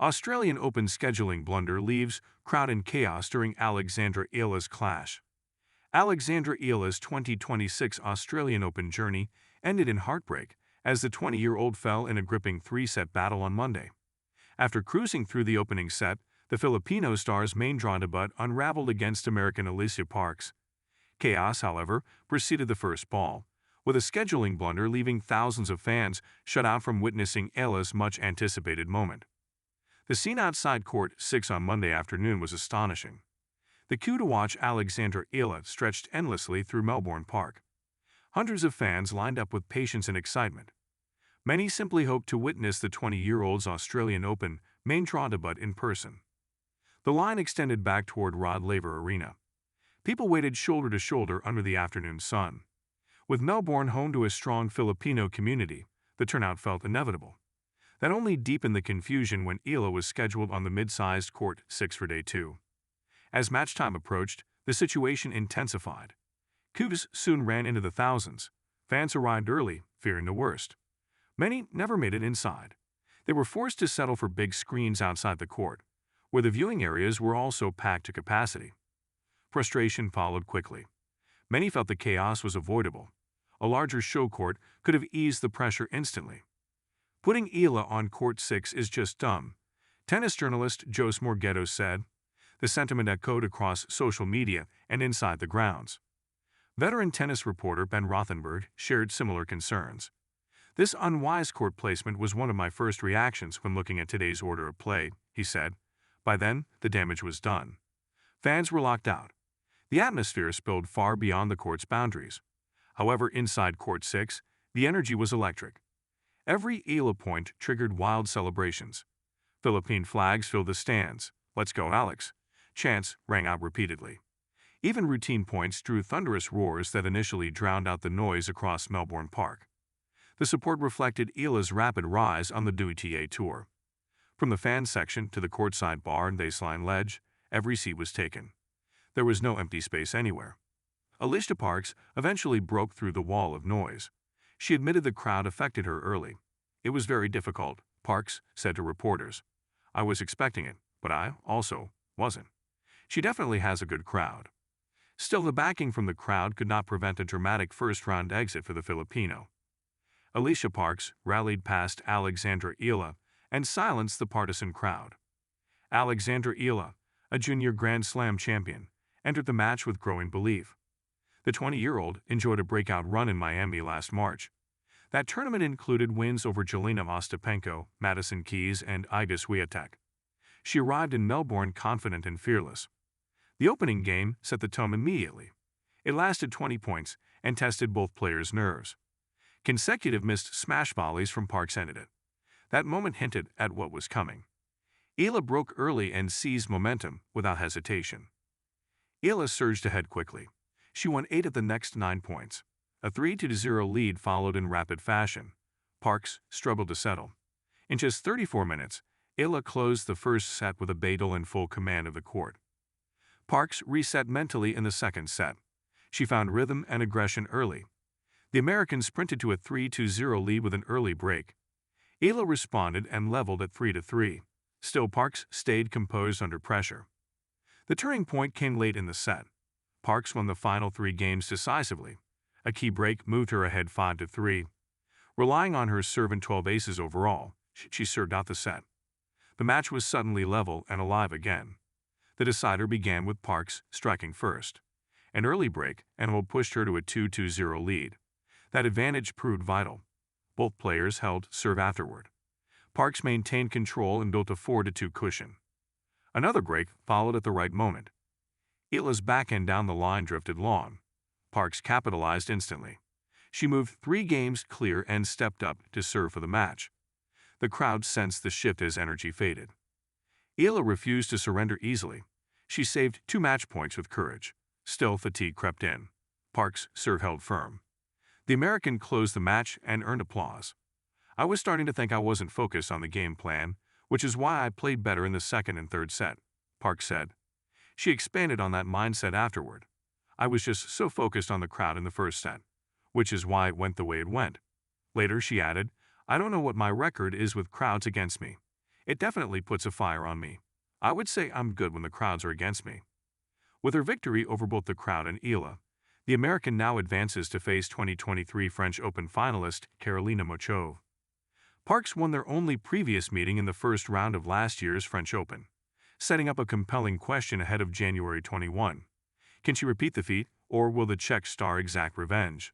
Australian Open scheduling blunder leaves crowd in chaos during Alexandra Eala's clash. Alexandra Eala's 2026 Australian Open journey ended in heartbreak as the 20-year-old fell in a gripping three-set battle on Monday. After cruising through the opening set, the Filipino star's main draw debut unraveled against American Alycia Parks. Chaos, however, preceded the first ball, with a scheduling blunder leaving thousands of fans shut out from witnessing Eala's much-anticipated moment. The scene outside Court 6 on Monday afternoon was astonishing. The queue to watch Alexandra Eala stretched endlessly through Melbourne Park. Hundreds of fans lined up with patience and excitement. Many simply hoped to witness the 20-year-old's Australian Open main draw debut in person. The line extended back toward Rod Laver Arena. People waited shoulder to shoulder under the afternoon sun. With Melbourne home to a strong Filipino community, the turnout felt inevitable. That only deepened the confusion when Eala was scheduled on the mid-sized Court 6 for Day 2. As match time approached, the situation intensified. Queues soon ran into the thousands. Fans arrived early, fearing the worst. Many never made it inside. They were forced to settle for big screens outside the court, where the viewing areas were also packed to capacity. Frustration followed quickly. Many felt the chaos was avoidable. A larger show court could have eased the pressure instantly. Putting Eala on Court 6 is just dumb, tennis journalist Jose Morgetto said. The sentiment echoed across social media and inside the grounds. Veteran tennis reporter Ben Rothenberg shared similar concerns. This unwise court placement was one of my first reactions when looking at today's order of play, he said. By then, the damage was done. Fans were locked out. The atmosphere spilled far beyond the court's boundaries. However, inside Court 6, the energy was electric. Every Eala point triggered wild celebrations. Philippine flags filled the stands. "Let's go, Alex!" chants rang out repeatedly. Even routine points drew thunderous roars that initially drowned out the noise across Melbourne Park. The support reflected Eala's rapid rise on the WTA Tour. From the fan section to the courtside bar and baseline ledge, every seat was taken. There was no empty space anywhere. Alycia Parks eventually broke through the wall of noise. She admitted the crowd affected her early. "It was very difficult," Parks said to reporters. "I was expecting it, but I also wasn't. She definitely has a good crowd." Still, the backing from the crowd could not prevent a dramatic first-round exit for the Filipino. Alycia Parks rallied past Alexandra Eala and silenced the partisan crowd. Alexandra Eala, a junior Grand Slam champion, entered the match with growing belief. The 20-year-old enjoyed a breakout run in Miami last March. That tournament included wins over Jelena Ostapenko, Madison Keys, and Iga Swiatek. She arrived in Melbourne confident and fearless. The opening game set the tone immediately. It lasted 20 points and tested both players' nerves. Consecutive missed smash volleys from Parks ended it. That moment hinted at what was coming. Eala broke early and seized momentum without hesitation. Eala surged ahead quickly. She won 8 of the next 9 points. A 3-0 lead followed in rapid fashion. Parks struggled to settle. In just 34 minutes, Eala closed the first set with a battle in full command of the court. Parks reset mentally in the second set. She found rhythm and aggression early. The American sprinted to a 3-0 lead with an early break. Eala responded and leveled at 3-3. Still, Parks stayed composed under pressure. The turning point came late in the set. Parks won the final 3 games decisively. A key break moved her ahead 5-3. Relying on her serve and 12 aces overall, she served out the set. The match was suddenly level and alive again. The decider began with Parks striking first. An early break and hold pushed her to a 2-0 lead. That advantage proved vital. Both players held serve afterward. Parks maintained control and built a 4-2 cushion. Another break followed at the right moment. Eala's backhand down the line drifted long. Parks capitalized instantly. She moved 3 games clear and stepped up to serve for the match. The crowd sensed the shift as energy faded. Eala refused to surrender easily. She saved 2 match points with courage. Still, fatigue crept in. Parks' serve held firm. The American closed the match and earned applause. "I was starting to think I wasn't focused on the game plan, which is why I played better in the second and third set," Parks said. She expanded on that mindset afterward. "I was just so focused on the crowd in the first set, which is why it went the way it went." Later, she added, "I don't know what my record is with crowds against me. It definitely puts a fire on me. I would say I'm good when the crowds are against me. With her victory over both the crowd and Eala, the American now advances to face 2023 French Open finalist Karolina Muchova. Parks won their only previous meeting in the first round of last year's French Open, setting up a compelling question ahead of January 21. Can she repeat the feat, or will the Czech star exact revenge?